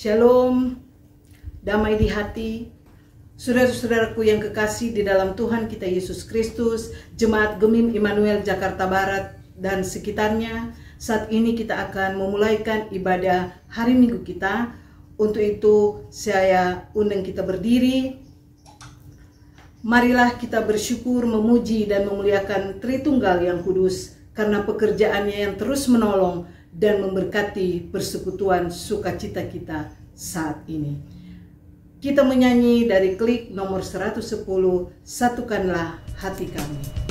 Shalom, damai di hati, saudara-saudaraku yang kekasih di dalam Tuhan kita Yesus Kristus, Jemaat Gemim Immanuel Jakarta Barat dan sekitarnya. Saat ini kita akan memulaikan ibadah hari Minggu kita. Untuk itu saya undang kita berdiri. Marilah kita bersyukur, memuji dan memuliakan Tritunggal yang kudus, karena pekerjaannya yang terus menolong dan memberkati persekutuan sukacita kita saat ini. Kita menyanyi dari klik nomor 110, Satukanlah Hati Kami.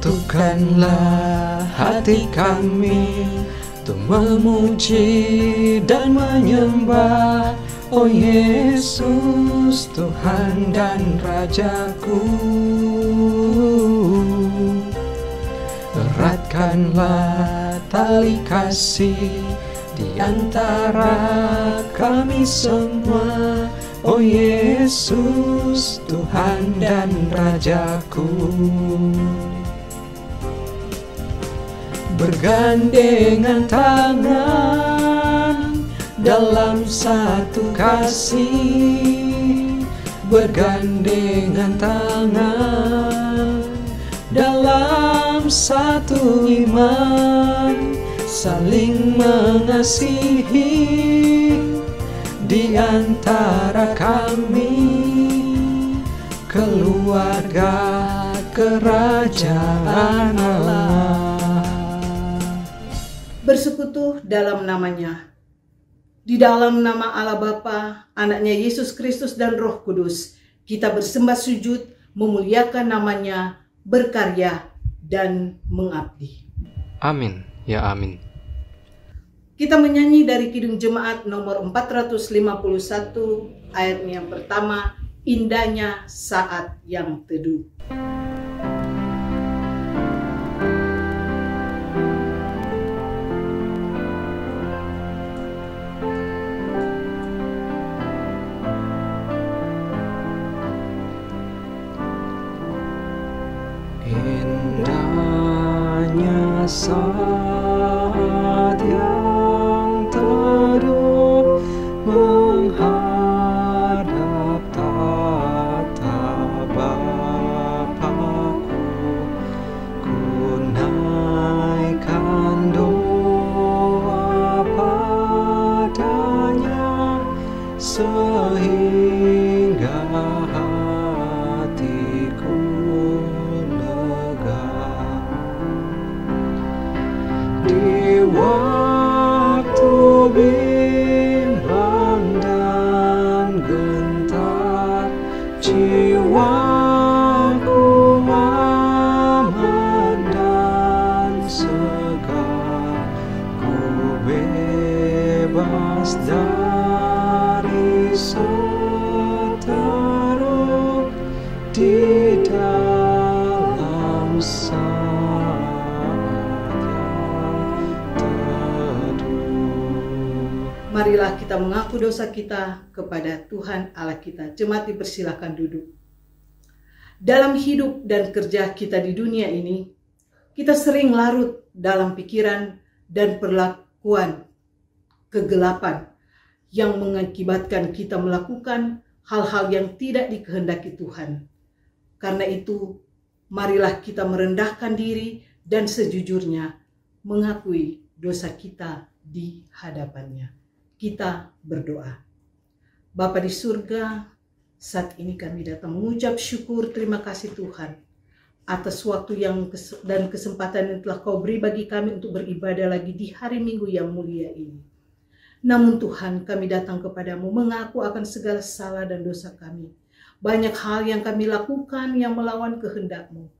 Satukanlah hati kami untuk memuji dan menyembah, oh Yesus, Tuhan dan Rajaku. Eratkanlah tali kasih di antara kami semua, oh Yesus, Tuhan dan Rajaku. Bergandengan tangan dalam satu kasih, bergandengan tangan dalam satu iman, saling mengasihi di antara kami, keluarga kerajaan Allah. Bersekutu dalam namanya. Di dalam nama Allah Bapa, anaknya Yesus Kristus dan Roh Kudus, kita bersembah sujud, memuliakan namanya, berkarya dan mengabdi. Amin, ya amin. Kita menyanyi dari Kidung Jemaat nomor 451 ayatnya yang pertama, Indahnya Saat Yang Teduh. Indahnya saat yang teduh menghadap tatap Bapa-Ku, ku naikkan doa padanya sehingga hatiku lega. Di waktu bimbang dan gentar, jiwaku aman dan segar, ku bebas dari seteruk di dalam Marilah kita mengaku dosa kita kepada Tuhan Allah kita. Jemaat dipersilakan duduk. Dalam hidup dan kerja kita di dunia ini, kita sering larut dalam pikiran dan perlakuan kegelapan yang mengakibatkan kita melakukan hal-hal yang tidak dikehendaki Tuhan. Karena itu, marilah kita merendahkan diri dan sejujurnya mengakui dosa kita di hadapannya. Kita berdoa. Bapa di surga, saat ini kami datang mengucap syukur terima kasih Tuhan atas waktu dan kesempatan yang telah Kau beri bagi kami untuk beribadah lagi di hari Minggu yang mulia ini. Namun Tuhan, kami datang kepadamu mengaku akan segala salah dan dosa kami. Banyak hal yang kami lakukan yang melawan kehendak-Mu.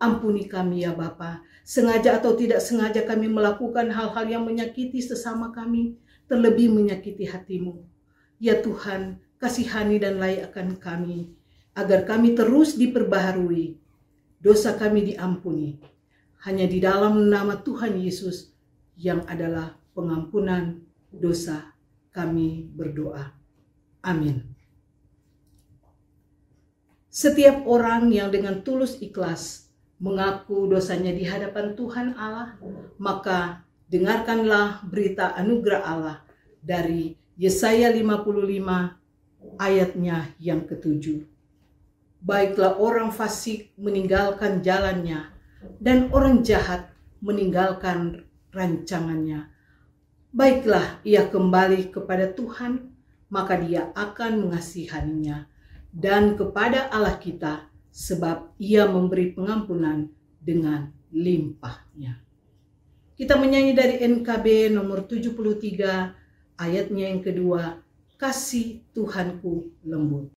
Ampuni kami ya Bapa, sengaja atau tidak sengaja kami melakukan hal-hal yang menyakiti sesama kami, terlebih menyakiti hati-Mu. Ya Tuhan, kasihani dan layakkan kami, agar kami terus diperbaharui, dosa kami diampuni. Hanya di dalam nama Tuhan Yesus yang adalah pengampunan dosa kami berdoa. Amin. Setiap orang yang dengan tulus ikhlas mengaku dosanya di hadapan Tuhan Allah, maka dengarkanlah berita anugerah Allah dari Yesaya 55 ayatnya yang ke-7. Baiklah orang fasik meninggalkan jalannya, dan orang jahat meninggalkan rancangannya. Baiklah ia kembali kepada Tuhan, maka Dia akan mengasihaninya, dan kepada Allah kita, sebab Ia memberi pengampunan dengan limpahnya. Kita menyanyi dari NKB nomor 73 ayatnya yang kedua, Kasih Tuhanku Lembut.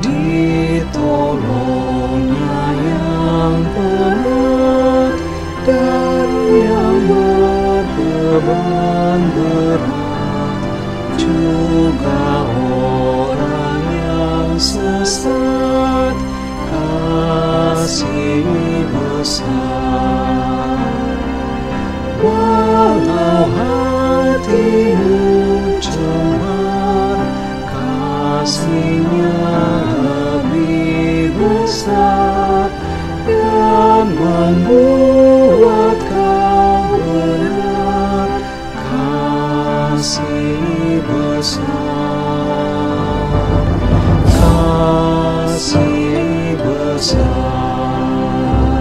Ditolongnya yang berat dan yang berbeban berat, juga orang yang sesat, kasih besar. Walau hatimu cemar, kasih-Nya lebih besar dan membuat kau benar. Kasih besar, kasih besar,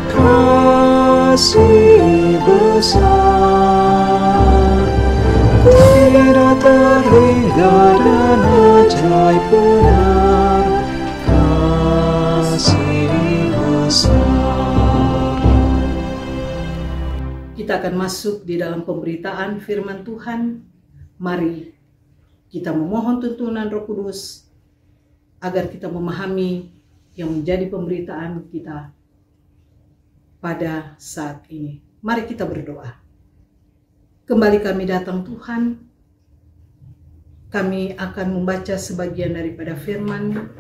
kasih besar, tidak terhingga dan ajaib benar. Kasih besar. Kita akan masuk di dalam pemberitaan firman Tuhan. Mari Kita memohon tuntunan Roh Kudus agar kita memahami yang menjadi pemberitaan kita pada saat ini. Mari kita berdoa. Kembali kami datang Tuhan. Kami akan membaca sebagian daripada firman.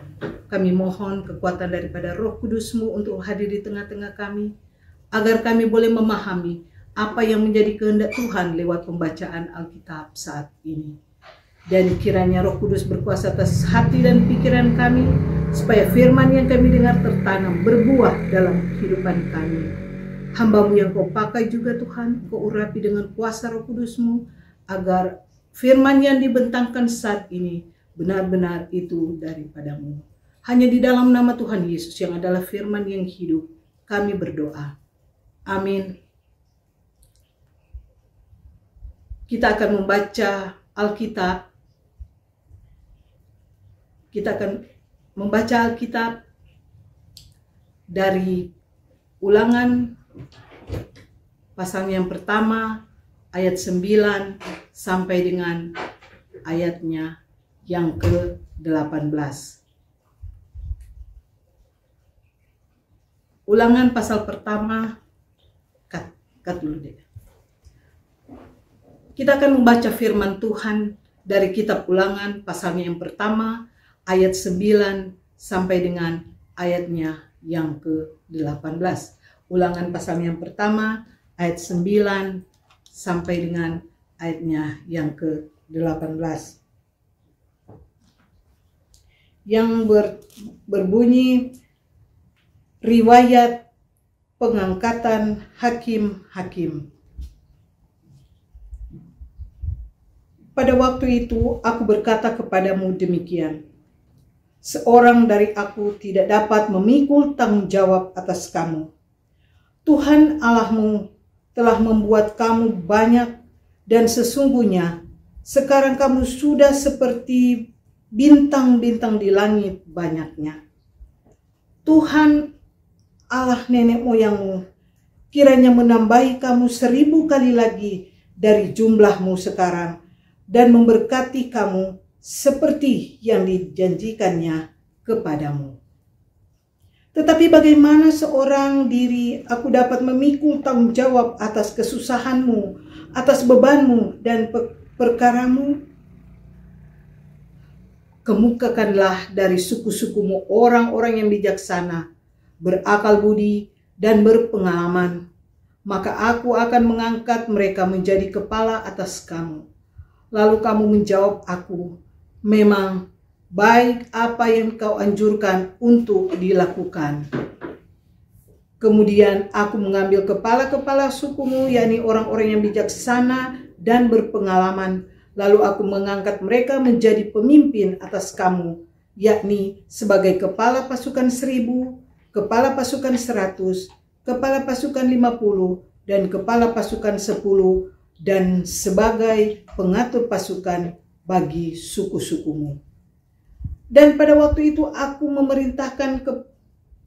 Kami mohon kekuatan daripada Roh Kudus-Mu untuk hadir di tengah-tengah kami, agar kami boleh memahami apa yang menjadi kehendak Tuhan lewat pembacaan Alkitab saat ini. Dan kiranya Roh Kudus berkuasa atas hati dan pikiran kami, supaya firman yang kami dengar tertanam, berbuah dalam kehidupan kami. Hamba-Mu yang Kau pakai juga Tuhan, Kau urapi dengan kuasa Roh Kudus-Mu, agar firman yang dibentangkan saat ini benar-benar itu daripada-Mu. Hanya di dalam nama Tuhan Yesus yang adalah firman yang hidup, kami berdoa. Amin. Kita akan membaca Alkitab. Kita akan membaca Alkitab dari Ulangan pasal yang pertama ayat 9 sampai dengan ayatnya yang ke-18. Ulangan pasal pertama, cut dulu deh. Kita akan membaca firman Tuhan dari kitab Ulangan pasalnya yang pertama ayat 9 sampai dengan ayatnya yang ke-18. Ulangan pasal yang pertama ayat 9 sampai dengan ayatnya yang ke-18. Yang berbunyi riwayat pengangkatan hakim-hakim. Pada waktu itu aku berkata kepadamu demikian. Seorang dari aku tidak dapat memikul tanggung jawab atas kamu. Tuhan Allahmu telah membuat kamu banyak, dan sesungguhnya sekarang kamu sudah seperti bintang-bintang di langit banyaknya. Tuhan Allah nenek moyangmu kiranya menambahi kamu 1000 kali lagi dari jumlahmu sekarang, dan memberkati kamu seperti yang dijanjikannya kepadamu. Tetapi bagaimana seorang diri aku dapat memikul tanggung jawab atas kesusahanmu, atas bebanmu dan perkaramu? Kemukakanlah dari suku-sukumu orang-orang yang bijaksana, berakal budi dan berpengalaman, maka aku akan mengangkat mereka menjadi kepala atas kamu. Lalu kamu menjawab aku, memang baik apa yang kau anjurkan untuk dilakukan. Kemudian aku mengambil kepala-kepala sukumu, yakni orang-orang yang bijaksana dan berpengalaman. Lalu aku mengangkat mereka menjadi pemimpin atas kamu, yakni sebagai kepala pasukan 1000, kepala pasukan 100, kepala pasukan 50, dan kepala pasukan 10, dan sebagai pengatur pasukan bagi suku-sukumu. Dan pada waktu itu aku memerintahkan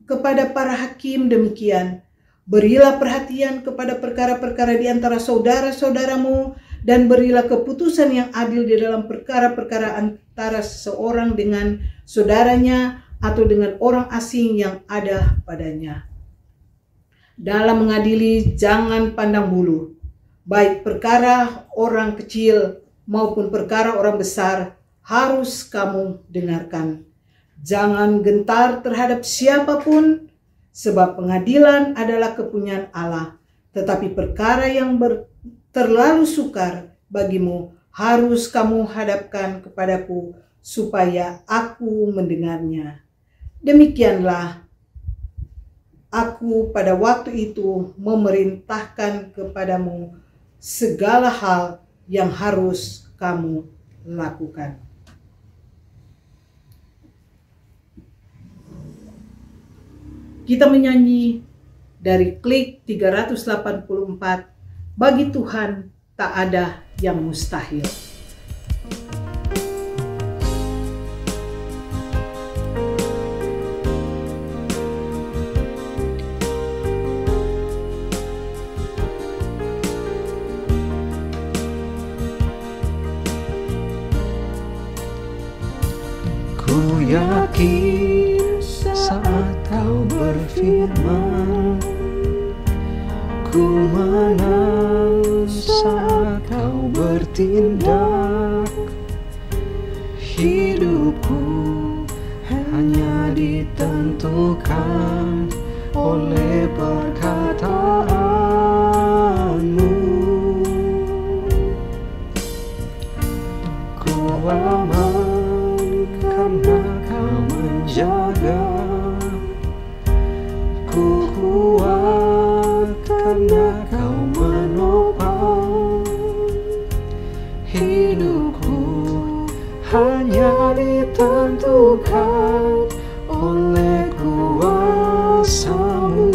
kepada para hakim demikian, berilah perhatian kepada perkara-perkara di antara saudara-saudaramu, dan berilah keputusan yang adil di dalam perkara-perkara antara seorang dengan saudaranya atau dengan orang asing yang ada padanya. Dalam mengadili jangan pandang bulu, baik perkara orang kecil maupun perkara orang besar harus kamu dengarkan. Jangan gentar terhadap siapapun, sebab pengadilan adalah kepunyaan Allah. Tetapi perkara yang terlalu sukar bagimu harus kamu hadapkan kepadaku, supaya aku mendengarnya. Demikianlah aku pada waktu itu memerintahkan kepadamu segala hal yang harus kamu lakukan. Kita menyanyi dari klik 384, bagi Tuhan tak ada yang mustahil. yakin saat kau berfirman, ku menang saat kau bertindak. Hidupku hanya ditentukan oleh perkataanmu. Ku aman karena kau menjaga, ku kuat karena kau menopang. Hidupku hanya ditentukan oleh kuasa-Mu.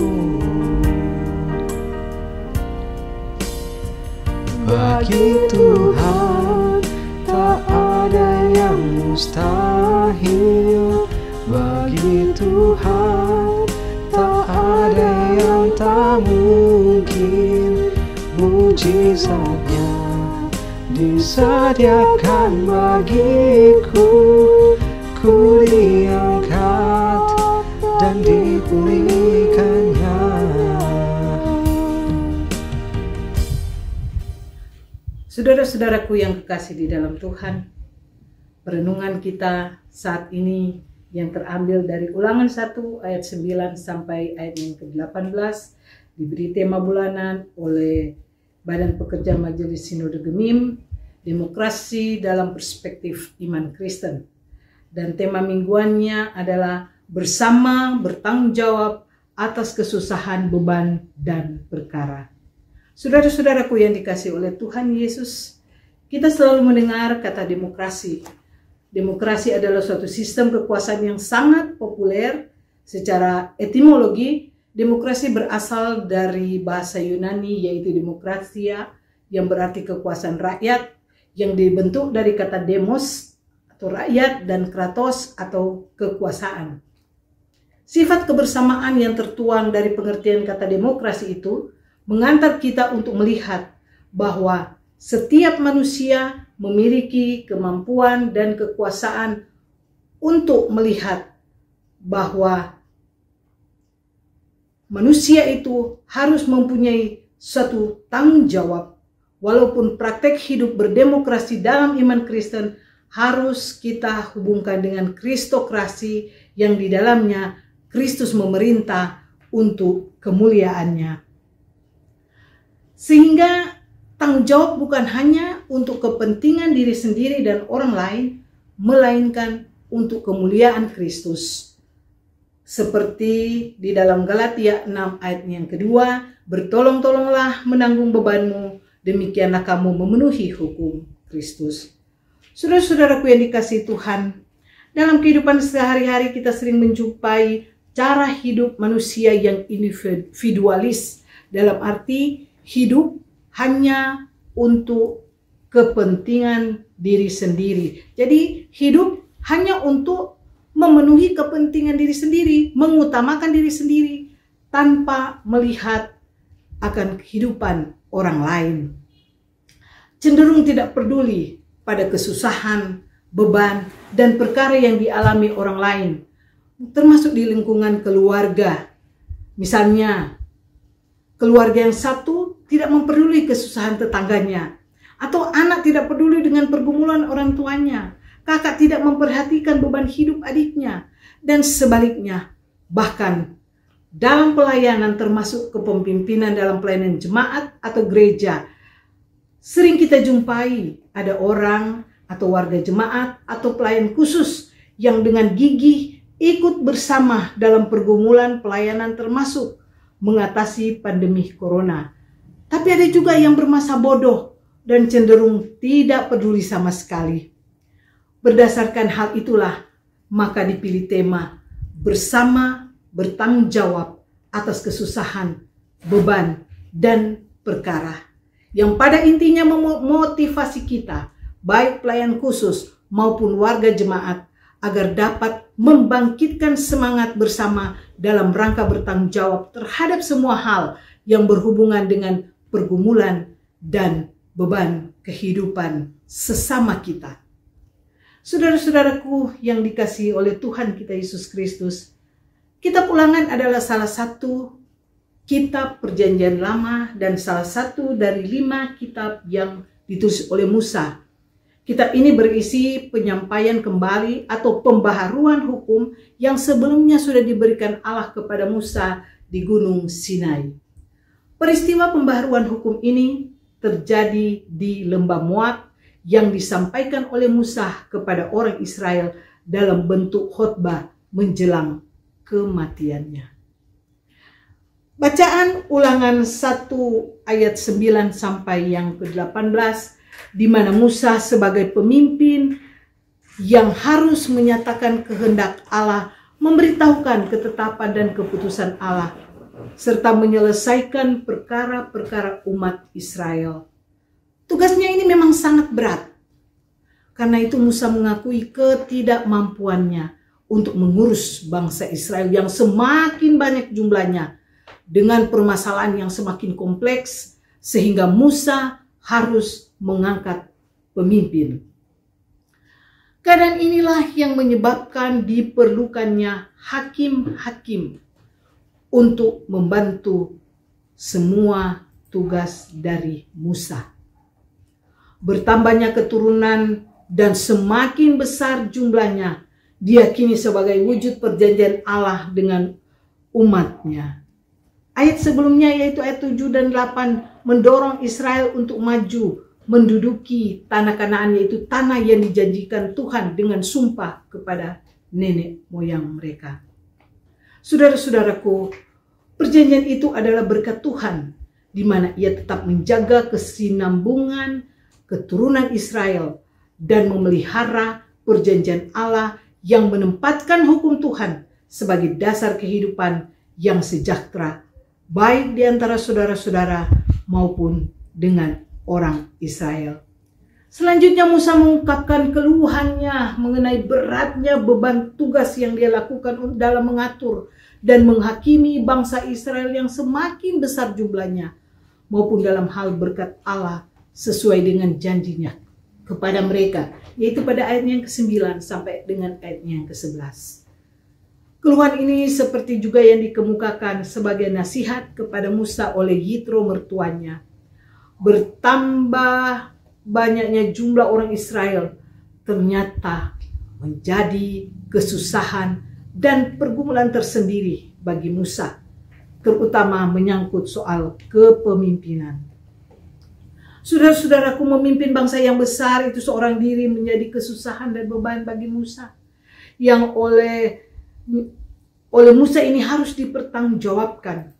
Bagi Tuhan tak ada yang mustahil, bagi Tuhan tak ada yang tak mungkin. Mujizatnya disediakan bagiku, ku diangkat dan dipulihkannya. Saudara-saudaraku yang kekasih di dalam Tuhan, perenungan kita saat ini yang terambil dari Ulangan 1 ayat 9 sampai ayat yang ke-18 diberi tema bulanan oleh Badan Pekerja Majelis Sinode Gemim, Demokrasi dalam Perspektif Iman Kristen. Dan tema mingguannya adalah bersama bertanggung jawab atas kesusahan, beban, dan perkara. Saudara-saudaraku yang dikasihi oleh Tuhan Yesus, kita selalu mendengar kata demokrasi. Demokrasi adalah suatu sistem kekuasaan yang sangat populer. Secara etimologi, demokrasi berasal dari bahasa Yunani yaitu demokrasia, yang berarti kekuasaan rakyat, yang dibentuk dari kata demos atau rakyat dan kratos atau kekuasaan. Sifat kebersamaan yang tertuang dari pengertian kata demokrasi itu mengantar kita untuk melihat bahwa setiap manusia memiliki kemampuan dan kekuasaan untuk melihat bahwa manusia itu harus mempunyai suatu tanggung jawab. Walaupun praktek hidup berdemokrasi dalam iman Kristen harus kita hubungkan dengan kristokrasi yang di dalamnya Kristus memerintah untuk kemuliaannya. Sehingga tanggung jawab bukan hanya untuk kepentingan diri sendiri dan orang lain, melainkan untuk kemuliaan Kristus. Seperti di dalam Galatia 6 ayat yang kedua, bertolong-tolonglah menanggung bebanmu, demikianlah kamu memenuhi hukum Kristus. Saudara-saudaraku yang dikasihi Tuhan, dalam kehidupan sehari-hari kita sering menjumpai cara hidup manusia yang individualis, dalam arti hidup hanya untuk kepentingan diri sendiri. Jadi hidup hanya untuk memenuhi kepentingan diri sendiri, mengutamakan diri sendiri tanpa melihat akan kehidupan orang lain. Cenderung tidak peduli pada kesusahan, beban, dan perkara yang dialami orang lain, termasuk di lingkungan keluarga. Misalnya, keluarga yang satu tidak memperdulikan kesusahan tetangganya, atau anak tidak peduli dengan pergumulan orang tuanya, kakak tidak memperhatikan beban hidup adiknya, dan sebaliknya. Bahkan dalam pelayanan termasuk kepemimpinan dalam pelayanan jemaat atau gereja, sering kita jumpai ada orang atau warga jemaat atau pelayan khusus yang dengan gigih ikut bersama dalam pergumulan pelayanan termasuk mengatasi pandemi corona. Tapi ada juga yang bermasa bodoh dan cenderung tidak peduli sama sekali. Berdasarkan hal itulah, maka dipilih tema bersama bertanggung jawab atas kesusahan, beban, dan perkara. Yang pada intinya memotivasi kita, baik pelayan khusus maupun warga jemaat, agar dapat membangkitkan semangat bersama dalam rangka bertanggung jawab terhadap semua hal yang berhubungan dengan pergumulan dan beban kehidupan sesama kita. Saudara-saudaraku yang dikasihi oleh Tuhan kita Yesus Kristus, kitab Ulangan adalah salah satu kitab Perjanjian Lama dan salah satu dari 5 kitab yang ditulis oleh Musa. Kitab ini berisi penyampaian kembali atau pembaharuan hukum yang sebelumnya sudah diberikan Allah kepada Musa di Gunung Sinai. Peristiwa pembaharuan hukum ini terjadi di lembah Moab yang disampaikan oleh Musa kepada orang Israel dalam bentuk khotbah menjelang kematiannya. Bacaan Ulangan 1 ayat 9 sampai yang ke-18, di mana Musa sebagai pemimpin yang harus menyatakan kehendak Allah, memberitahukan ketetapan dan keputusan Allah, serta menyelesaikan perkara-perkara umat Israel. Tugasnya ini memang sangat berat. Karena itu Musa mengakui ketidakmampuannya untuk mengurus bangsa Israel yang semakin banyak jumlahnya dengan permasalahan yang semakin kompleks, sehingga Musa harus mengangkat pemimpin. Keadaan inilah yang menyebabkan diperlukannya hakim-hakim untuk membantu semua tugas dari Musa. Bertambahnya keturunan dan semakin besar jumlahnya diyakini sebagai wujud perjanjian Allah dengan umatnya. Ayat sebelumnya yaitu ayat 7 dan 8 mendorong Israel untuk maju menduduki tanah Kanaan, yaitu tanah yang dijanjikan Tuhan dengan sumpah kepada nenek moyang mereka. Saudara-saudaraku, perjanjian itu adalah berkat Tuhan, di mana Ia tetap menjaga kesinambungan keturunan Israel dan memelihara perjanjian Allah yang menempatkan hukum Tuhan sebagai dasar kehidupan yang sejahtera, baik di antara saudara-saudara maupun dengan orang Israel. Selanjutnya Musa mengungkapkan keluhannya mengenai beratnya beban tugas yang dia lakukan dalam mengatur dan menghakimi bangsa Israel yang semakin besar jumlahnya, maupun dalam hal berkat Allah sesuai dengan janjinya kepada mereka, yaitu pada ayatnya yang ke-9 sampai dengan ayatnya yang ke-11. Keluhan ini seperti juga yang dikemukakan sebagai nasihat kepada Musa oleh Yitro mertuanya. Bertambah banyaknya jumlah orang Israel ternyata menjadi kesusahan dan pergumulan tersendiri bagi Musa, terutama menyangkut soal kepemimpinan. Saudara-saudaraku, memimpin bangsa yang besar itu seorang diri menjadi kesusahan dan beban bagi Musa, yang oleh Musa ini harus dipertanggungjawabkan.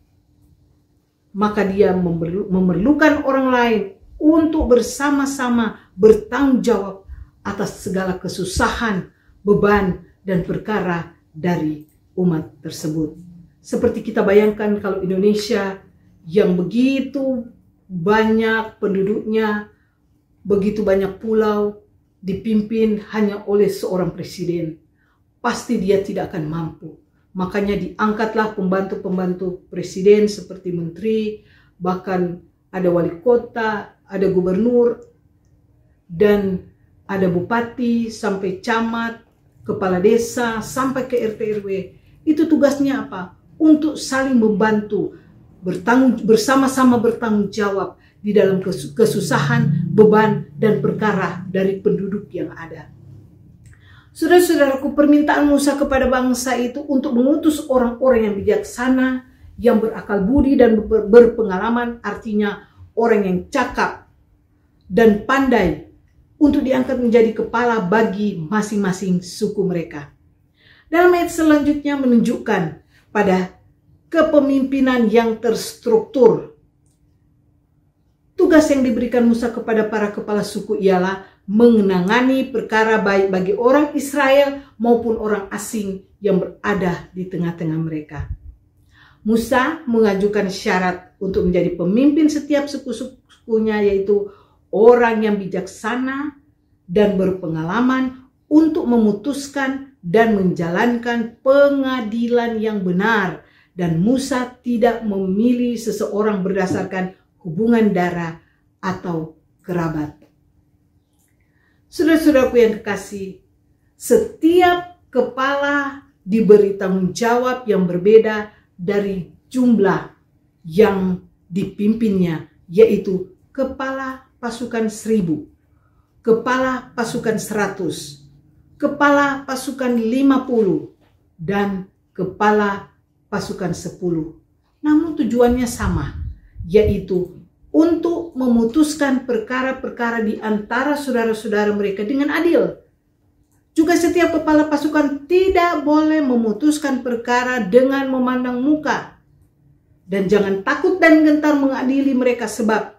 Maka dia memerlukan orang lain untuk bersama-sama bertanggung jawab atas segala kesusahan, beban, dan perkara dari umat tersebut. Seperti kita bayangkan kalau Indonesia yang begitu banyak penduduknya, begitu banyak pulau, dipimpin hanya oleh seorang presiden, pasti dia tidak akan mampu. Makanya diangkatlah pembantu-pembantu presiden seperti menteri, bahkan ada wali kota, ada gubernur, dan ada bupati, sampai camat, kepala desa, sampai ke RT RW. Itu tugasnya apa? Untuk saling membantu, bersama-sama bertanggung jawab di dalam kesusahan, beban, dan perkara dari penduduk yang ada. Saudara-saudaraku, permintaan Musa kepada bangsa itu untuk mengutus orang-orang yang bijaksana, yang berakal budi dan berpengalaman, artinya orang yang cakap dan pandai, untuk diangkat menjadi kepala bagi masing-masing suku mereka. Dalam ayat selanjutnya menunjukkan pada kepemimpinan yang terstruktur. Tugas yang diberikan Musa kepada para kepala suku ialah mengenangani perkara baik bagi orang Israel maupun orang asing yang berada di tengah-tengah mereka. Musa mengajukan syarat untuk menjadi pemimpin setiap suku-sukunya, yaitu orang yang bijaksana dan berpengalaman untuk memutuskan dan menjalankan pengadilan yang benar. Dan Musa tidak memilih seseorang berdasarkan hubungan darah atau kerabat. Saudara-saudaraku yang kekasih, Setiap kepala diberi tanggung jawab yang berbeda dari jumlah yang dipimpinnya, yaitu kepala pasukan 1000, kepala pasukan 100, kepala pasukan 50, dan kepala pasukan 10. Namun tujuannya sama, yaitu untuk memutuskan perkara-perkara di antara saudara-saudara mereka dengan adil. Juga setiap kepala pasukan tidak boleh memutuskan perkara dengan memandang muka. Dan jangan takut dan gentar mengadili mereka, sebab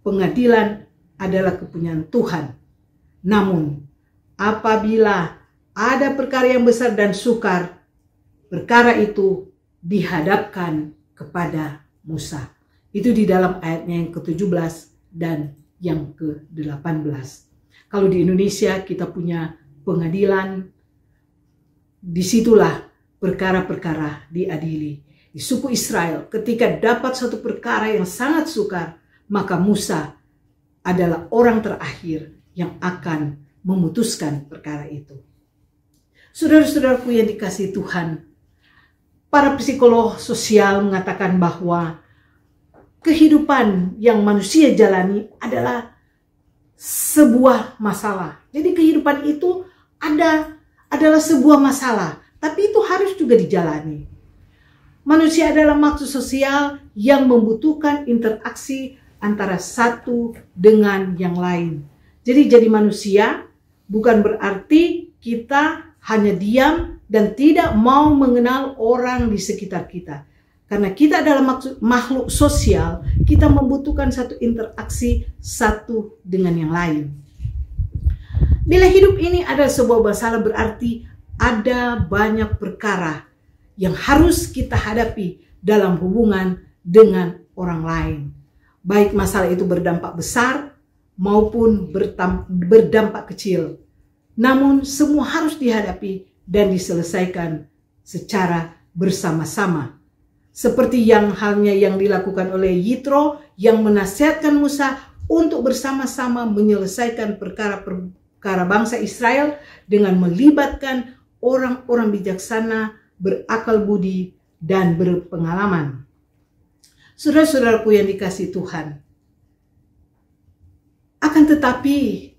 pengadilan adalah kepunyaan Tuhan. Namun, apabila ada perkara yang besar dan sukar, perkara itu dihadapkan kepada Musa. Itu di dalam ayatnya yang ke-17 dan yang ke-18. Kalau di Indonesia kita punya pengadilan, disitulah perkara-perkara diadili. Di suku Israel, ketika dapat satu perkara yang sangat sukar, maka Musa adalah orang terakhir yang akan memutuskan perkara itu. Saudara-saudaraku yang dikasihi Tuhan, para psikolog sosial mengatakan bahwa kehidupan yang manusia jalani adalah sebuah masalah. Jadi kehidupan itu adalah sebuah masalah, tapi itu harus juga dijalani. Manusia adalah makhluk sosial yang membutuhkan interaksi antara satu dengan yang lain. Jadi manusia bukan berarti kita hanya diam dan tidak mau mengenal orang di sekitar kita. Karena kita adalah makhluk sosial, kita membutuhkan satu interaksi satu dengan yang lain. Bila hidup ini adalah sebuah masalah, berarti ada banyak perkara yang harus kita hadapi dalam hubungan dengan orang lain. Baik masalah itu berdampak besar maupun berdampak kecil. Namun semua harus dihadapi dan diselesaikan secara bersama-sama. Seperti halnya yang dilakukan oleh Yitro yang menasihatkan Musa untuk bersama-sama menyelesaikan perkara bangsa Israel dengan melibatkan orang-orang bijaksana, berakal budi, dan berpengalaman. Saudara-saudaraku yang dikasihi Tuhan, akan tetapi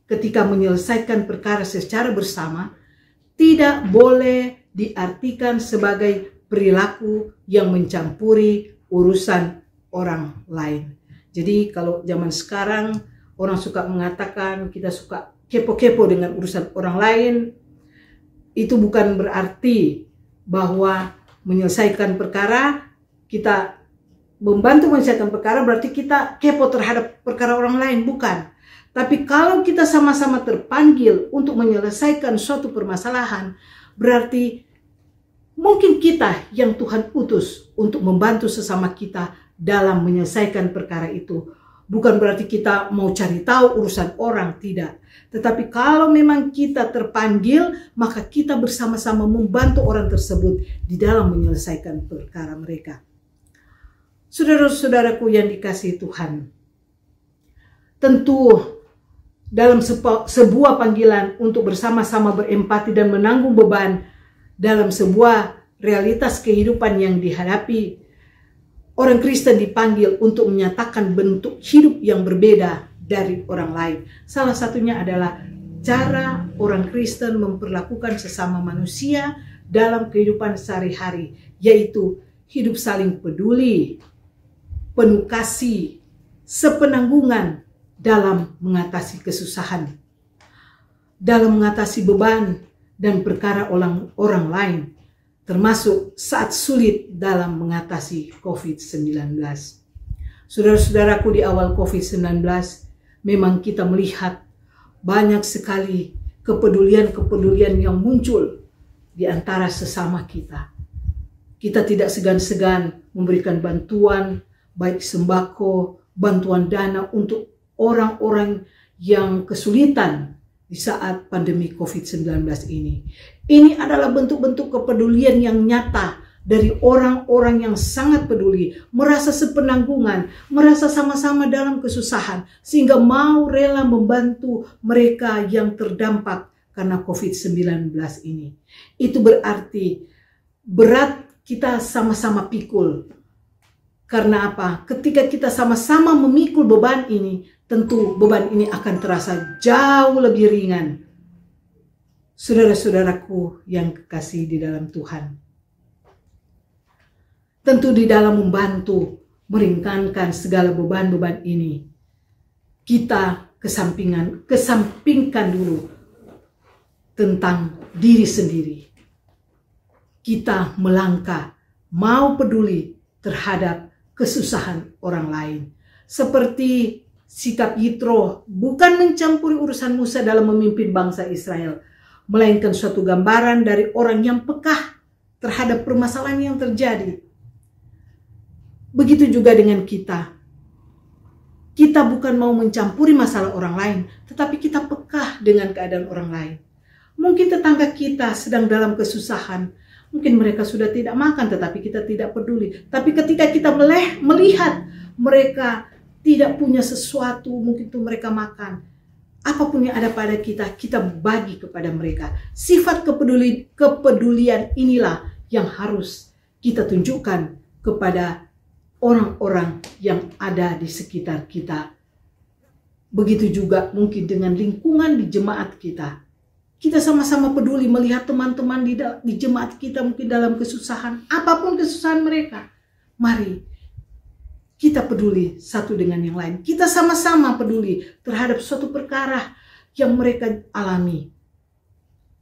ketika menyelesaikan perkara secara bersama, tidak boleh diartikan sebagai perilaku yang mencampuri urusan orang lain. Jadi kalau zaman sekarang orang suka mengatakan kita suka kepo-kepo dengan urusan orang lain, itu bukan berarti bahwa menyelesaikan perkara, kita membantu menyelesaikan perkara berarti kita kepo terhadap perkara orang lain, bukan. Tapi kalau kita sama-sama terpanggil untuk menyelesaikan suatu permasalahan, berarti mungkin kita yang Tuhan utus untuk membantu sesama kita dalam menyelesaikan perkara itu. Bukan berarti kita mau cari tahu urusan orang, tidak. Tetapi kalau memang kita terpanggil, maka kita bersama-sama membantu orang tersebut di dalam menyelesaikan perkara mereka. Saudara-saudaraku yang dikasihi Tuhan, tentu dalam sebuah panggilan untuk bersama-sama berempati dan menanggung beban dalam sebuah realitas kehidupan yang dihadapi, orang Kristen dipanggil untuk menyatakan bentuk hidup yang berbeda dari orang lain. Salah satunya adalah cara orang Kristen memperlakukan sesama manusia dalam kehidupan sehari-hari, yaitu hidup saling peduli, penuh kasih, sepenanggungan dalam mengatasi kesusahan, dalam mengatasi beban dan perkara orang lain, termasuk saat sulit dalam mengatasi COVID-19. Saudara-saudaraku, di awal COVID-19 memang kita melihat banyak sekali kepedulian yang muncul di antara sesama kita. Kita tidak segan-segan memberikan bantuan, baik sembako, bantuan dana untuk orang-orang yang kesulitan di saat pandemi COVID-19 ini. Ini adalah bentuk-bentuk kepedulian yang nyata dari orang-orang yang sangat peduli, merasa sepenanggungan, merasa sama-sama dalam kesusahan, sehingga mau rela membantu mereka yang terdampak karena COVID-19 ini. Itu berarti berat kita sama-sama pikul. Karena apa? Ketika kita sama-sama memikul beban ini, tentu beban ini akan terasa jauh lebih ringan. Saudara-saudaraku yang kekasih di dalam Tuhan. Tentu di dalam membantu meringankan segala beban-beban ini, kita kesampingkan dulu tentang diri sendiri. Kita melangkah, mau peduli terhadap kesusahan orang lain. Seperti sikap Yitro, bukan mencampuri urusan Musa dalam memimpin bangsa Israel, melainkan suatu gambaran dari orang yang peka terhadap permasalahan yang terjadi. Begitu juga dengan kita. Kita bukan mau mencampuri masalah orang lain, tetapi kita peka dengan keadaan orang lain. Mungkin tetangga kita sedang dalam kesusahan. Mungkin mereka sudah tidak makan, tetapi kita tidak peduli. Tapi ketika kita melihat mereka tidak punya sesuatu, mungkin itu mereka makan. Apapun yang ada pada kita, kita bagi kepada mereka. Sifat kepedulian inilah yang harus kita tunjukkan kepada orang-orang yang ada di sekitar kita. Begitu juga mungkin dengan lingkungan di jemaat kita. Kita sama-sama peduli melihat teman-teman di jemaat kita mungkin dalam kesusahan. Apapun kesusahan mereka. Mari kita peduli satu dengan yang lain. Kita sama-sama peduli terhadap suatu perkara yang mereka alami.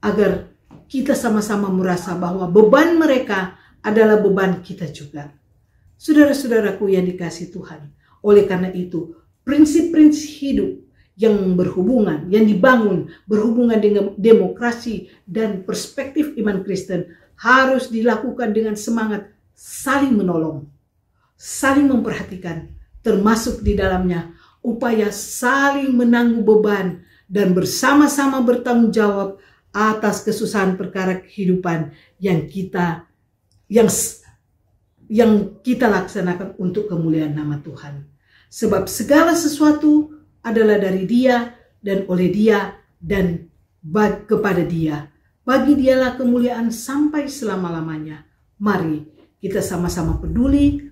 Agar kita sama-sama merasa bahwa beban mereka adalah beban kita juga. Saudara-saudaraku yang dikasihi Tuhan, oleh karena itu, prinsip-prinsip hidup yang dibangun berhubungan dengan demokrasi dan perspektif iman Kristen harus dilakukan dengan semangat saling menolong, saling memperhatikan, termasuk di dalamnya upaya saling menanggung beban dan bersama-sama bertanggung jawab atas kesusahan perkara kehidupan yang kita laksanakan untuk kemuliaan nama Tuhan. Sebab segala sesuatu adalah dari Dia dan oleh Dia dan kepada Dia. Bagi Dialah kemuliaan sampai selama-lamanya. Mari kita sama-sama peduli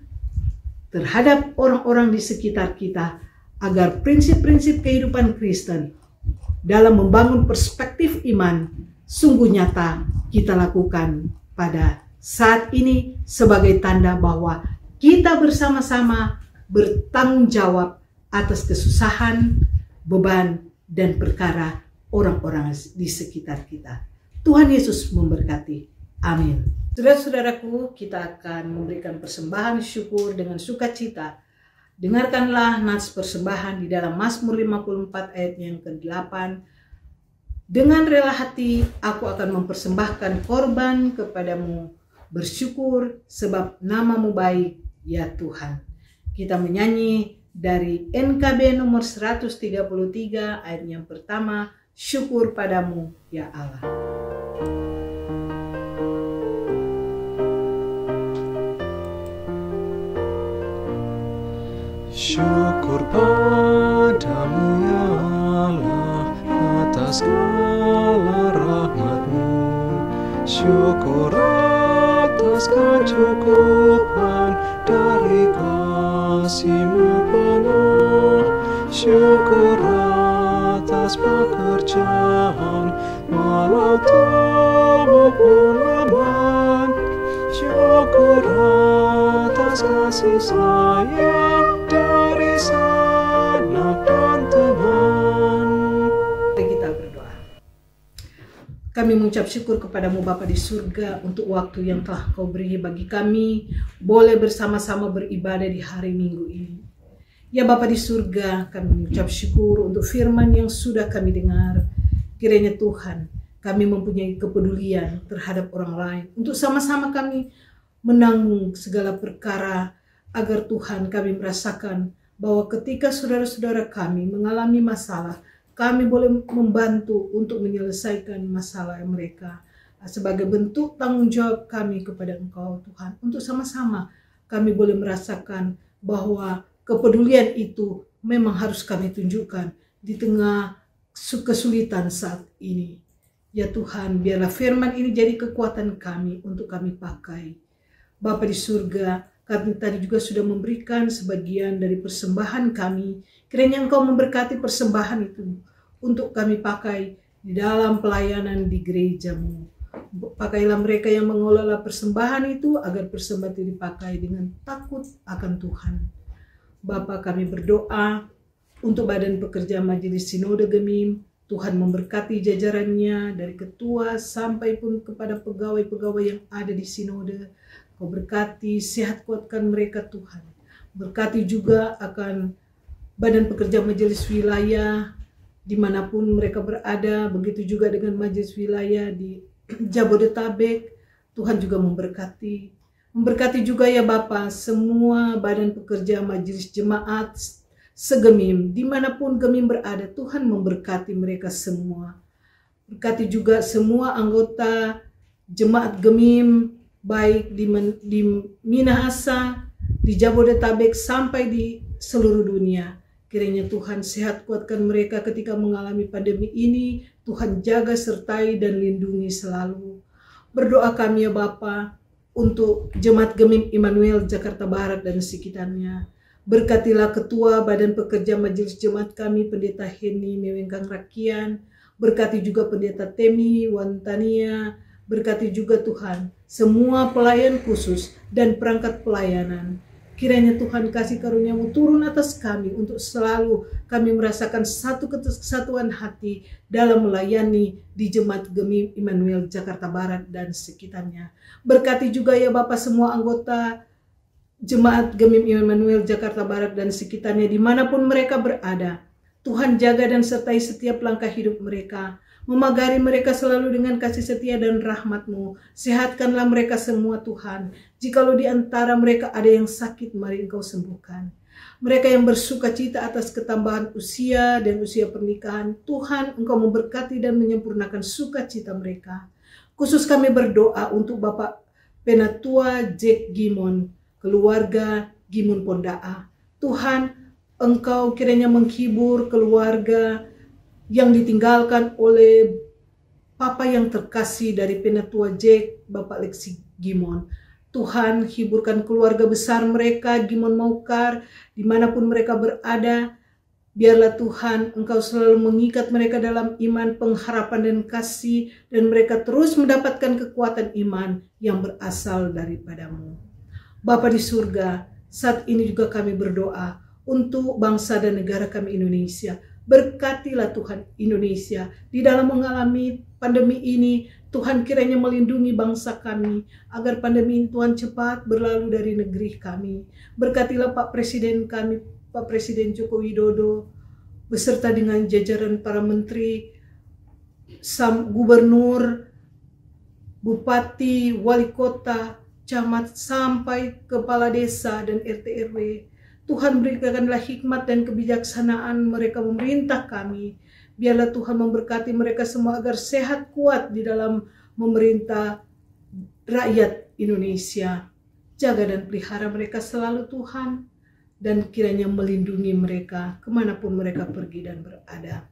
terhadap orang-orang di sekitar kita agar prinsip-prinsip kehidupan Kristen dalam membangun perspektif iman sungguh nyata kita lakukan pada saat ini sebagai tanda bahwa kita bersama-sama bertanggung jawab atas kesusahan, beban, dan perkara orang-orang di sekitar kita. Tuhan Yesus memberkati. Amin. Saudara-saudaraku, kita akan memberikan persembahan syukur dengan sukacita. Dengarkanlah nats persembahan di dalam Mazmur 54 ayat yang ke-8. Dengan rela hati aku akan mempersembahkan korban kepadamu, bersyukur sebab namamu baik ya Tuhan. Kita menyanyi dari NKB nomor 133 ayat yang pertama, syukur padamu ya Allah. Syukur padamu ya Allah atas segala rahmat-Mu. Syukur atas kecukupan dari kasih-Mu penuh. Syukur atas pekerjaan walau tubuh pun lemah. Syukur atas kasih sayang dari sanak dan teman. Mari kita berdoa. Kami mengucap syukur kepadamu Bapa di surga untuk waktu yang telah Kau beri bagi kami boleh bersama-sama beribadah di hari Minggu ini. Ya Bapa di surga, kami mengucap syukur untuk firman yang sudah kami dengar. Kiranya Tuhan, kami mempunyai kepedulian terhadap orang lain untuk sama-sama kami menanggung segala perkara agar Tuhan kami merasakan bahwa ketika saudara-saudara kami mengalami masalah, kami boleh membantu untuk menyelesaikan masalah mereka sebagai bentuk tanggung jawab kami kepada Engkau Tuhan. Untuk sama-sama kami boleh merasakan bahwa kepedulian itu memang harus kami tunjukkan di tengah kesulitan saat ini. Ya Tuhan, biarlah firman ini jadi kekuatan kami untuk kami pakai. Bapa di surga, kami tadi juga sudah memberikan sebagian dari persembahan kami. Kiranya Engkau memberkati persembahan itu untuk kami pakai di dalam pelayanan di gereja-Mu. Pakailah mereka yang mengelola persembahan itu agar persembahan itu dipakai dengan takut akan Tuhan. Bapa, kami berdoa untuk badan pekerja Majelis Sinode Gemim. Tuhan memberkati jajarannya dari ketua sampai pun kepada pegawai-pegawai yang ada di sinode. Kau berkati, sehat kuatkan mereka Tuhan. Berkati juga akan badan pekerja majelis wilayah dimanapun mereka berada. Begitu juga dengan majelis wilayah di Jabodetabek. Tuhan juga memberkati. Memberkati juga ya Bapa semua badan pekerja majelis jemaat segemim, dimanapun Gemim berada, Tuhan memberkati mereka semua. Berkati juga semua anggota jemaat Gemim, baik di Minahasa, di Jabodetabek, sampai di seluruh dunia. Kiranya Tuhan sehat kuatkan mereka ketika mengalami pandemi ini. Tuhan jaga sertai dan lindungi selalu. Berdoa kami ya Bapa untuk jemaat Gemim Immanuel Jakarta Barat dan sekitarnya. Berkatilah ketua badan pekerja majelis jemaat kami, Pendeta Heni Mewengkang Rakian. Berkati juga Pendeta Temi Wantania. Berkati juga Tuhan semua pelayan khusus dan perangkat pelayanan. Kiranya Tuhan kasih karunia-Mu turun atas kami untuk selalu kami merasakan satu kesatuan hati dalam melayani di jemaat Gemim Immanuel Jakarta Barat dan sekitarnya. Berkati juga ya Bapak semua anggota Jemaat Gemim Immanuel Jakarta Barat dan sekitarnya dimanapun mereka berada. Tuhan jaga dan sertai setiap langkah hidup mereka. Memagari mereka selalu dengan kasih setia dan rahmat-Mu. Sehatkanlah mereka semua Tuhan. Jikalau di antara mereka ada yang sakit, mari Engkau sembuhkan. Mereka yang bersuka cita atas ketambahan usia dan usia pernikahan, Tuhan Engkau memberkati dan menyempurnakan sukacita mereka. Khusus kami berdoa untuk Bapak Penatua Jack Gimon, keluarga Gimun Pondaa. Tuhan, Engkau kiranya menghibur keluarga yang ditinggalkan oleh Papa yang terkasih dari Penatua Jack, Bapak Lexi Gimon. Tuhan, hiburkan keluarga besar mereka, Gimon Maukar, dimanapun mereka berada. Biarlah Tuhan, Engkau selalu mengikat mereka dalam iman, pengharapan, dan kasih, dan mereka terus mendapatkan kekuatan iman yang berasal daripada-Mu. Bapa di surga, saat ini juga kami berdoa untuk bangsa dan negara kami Indonesia. Berkatilah Tuhan Indonesia di dalam mengalami pandemi ini. Tuhan kiranya melindungi bangsa kami agar pandemi ini Tuhan cepat berlalu dari negeri kami. Berkatilah Pak Presiden kami, Pak Presiden Joko Widodo, beserta dengan jajaran para menteri, gubernur, bupati, wali kota, camat, sampai kepala desa dan RT RW. Tuhan berikanlah hikmat dan kebijaksanaan mereka memerintah kami. Biarlah Tuhan memberkati mereka semua agar sehat kuat di dalam memerintah rakyat Indonesia. Jaga dan pelihara mereka selalu Tuhan, dan kiranya melindungi mereka kemanapun mereka pergi dan berada.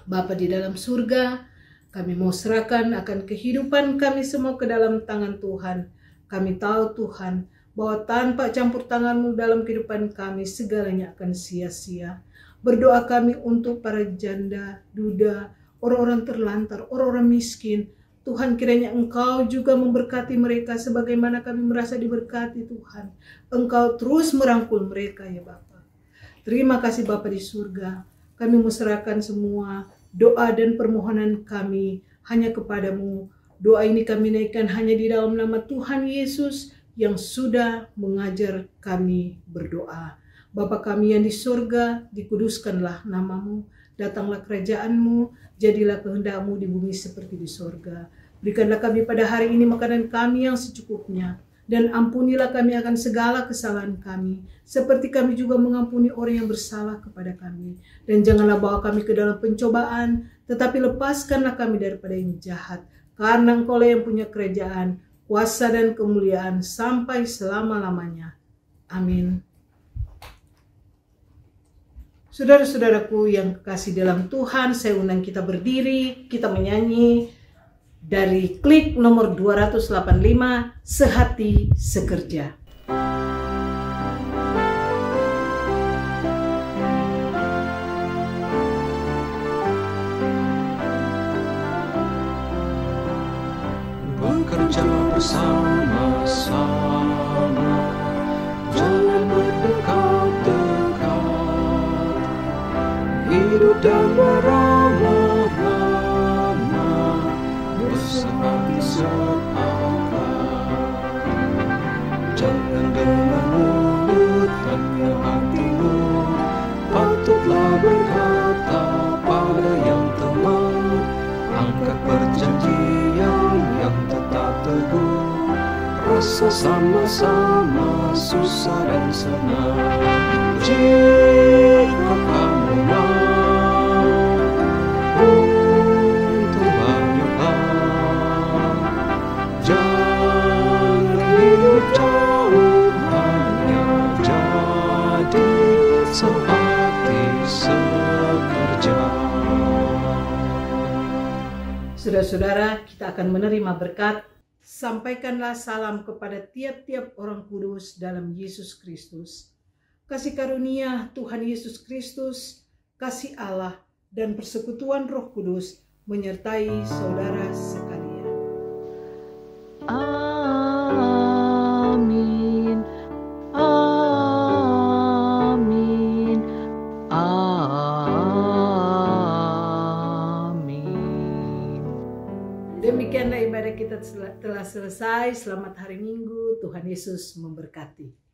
Bapa di dalam surga, kami mau serahkan akan kehidupan kami semua ke dalam tangan Tuhan. Kami tahu Tuhan bahwa tanpa campur tangan-Mu dalam kehidupan kami segalanya akan sia-sia. Berdoa kami untuk para janda, duda, orang-orang terlantar, orang-orang miskin. Tuhan kiranya Engkau juga memberkati mereka sebagaimana kami merasa diberkati Tuhan. Engkau terus merangkul mereka ya Bapa. Terima kasih Bapa di surga. Kami menyerahkan semua doa dan permohonan kami hanya kepadamu. Doa ini kami naikkan hanya di dalam nama Tuhan Yesus yang sudah mengajar kami berdoa. Bapa kami yang di surga, dikuduskanlah nama-Mu, datanglah kerajaan-Mu, jadilah kehendak-Mu di bumi seperti di surga. Berikanlah kami pada hari ini makanan kami yang secukupnya, dan ampunilah kami akan segala kesalahan kami, seperti kami juga mengampuni orang yang bersalah kepada kami. Dan janganlah bawa kami ke dalam pencobaan, tetapi lepaskanlah kami daripada yang jahat. Karena Engkau yang punya kerajaan, kuasa dan kemuliaan sampai selama-lamanya. Amin. Saudara-saudaraku yang kekasih dalam Tuhan, saya undang kita berdiri, kita menyanyi dari klik nomor 285, Sehati Sekerja. Bekerja bersama-sama, jangan berdekat-dekat, hidup dan beramah-ramah, bersehati sepakat. Jangan dengan mulut, hanya hatimu, patutlah berkata pada yang teman, angkat perjanjian yang tetap teguh, rasa sama-sama susah dan senang. Jika kamu mau untuk berjuang, jangan hidup jauh, hanya jadi sehati sekerja. Saudara-saudara, kita akan menerima berkat. Sampaikanlah salam kepada tiap-tiap orang kudus dalam Yesus Kristus. Kasih karunia Tuhan Yesus Kristus, kasih Allah, dan persekutuan Roh Kudus menyertai saudara sekalian. Amin. Amin. Amin. Demikianlah ibadah kita telah selesai. Selamat hari Minggu. Tuhan Yesus memberkati.